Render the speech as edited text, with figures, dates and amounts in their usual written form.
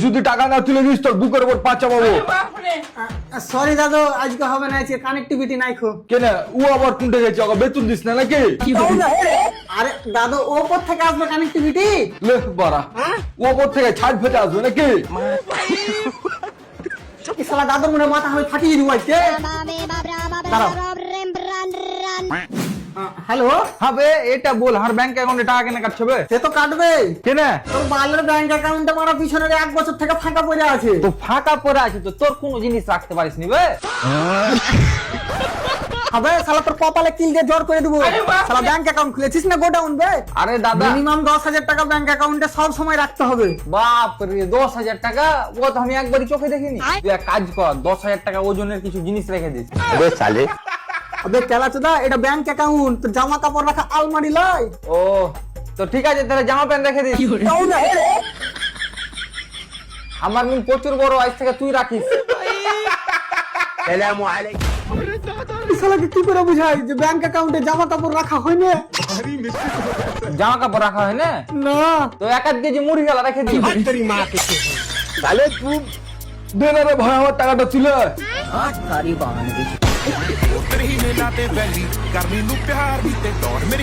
যদি টাকা না তুলে দিস তোর বুকের উপর পা চাপাবো। সরি দাদু, আজকে হবে না, আজকে কানেক্টিভিটি নাই খো। কেন ও আবার কোনটা গেছে, ওকে বেতন দিস না নাকি? আরে দাদু, ওপর থেকে আসবে কানেক্টিভিটি। লে বাড়া, ও ওপর থেকে ছাদ ফেটে আসবে নাকি? কি শালা দাদুর মনে মাথা আমি ফাটিয়ে দিব আজকে। দাঁড়াও। হ্যালো, হবে এটা বল, হার ব্যাংক অ্যাকাউন্টে টাকা কেন কাটছে বে? সে তো কাটবে। কেন? তোর বালের ব্যাংক অ্যাকাউন্টে মারা পিছনের 1 বছর থেকে ফাঁকা পড়ে আছে। তো ফাঁকা পড়ে আছে তো তোর কোনো জিনিস রাখতে পারিস নি বে? হবে শালা তোর কপালে কিল দিয়ে জোর করে দিব। শালা ব্যাংক অ্যাকাউন্ট খুলেছিস না গোডাউন বে? আরে দাদা, মিনিমাম 10,000 টাকা ব্যাংক অ্যাকাউন্টে সব সময় রাখতে হবে। বাপ রে 10,000 টাকা, ও তো আমি একবারই চোখে দেখিনি। তুই এক কাজ কর, 10,000 টাকা ওজনের কিছু জিনিস রেখে দিস। আবে কেলাচোদা, এটা ব্যাংক অ্যাকাউন্ট, তো জামা কাপড় রাখা আলমারি লাই। ও তো ঠিক আছে, তাহলে জামা প্যান্ট রেখে দিস। আমার মুখ প্রচুর বড়, আজ থেকে তুই রাখিস। শালাকে কি করে বুঝাই যে ব্যাংক অ্যাকাউন্টে জামা কাপড় রাখা হয় না? জামা কাপড় রাখা হয় না, না তো 1 কেজি মুড়ি গেলা রেখে দিস। তাহলে তুই দে না রে ভাই আমার টাকাটা তুলে। ਪੁੱਤਰ ਹੀ ਨੇ ਲਾਤੇ ਵੈਲੀ ਕਰਨੀ ਨੂੰ ਪਿਆਰ ਦੀ ਤੇ ਦੌੜ ਮੇਰੀ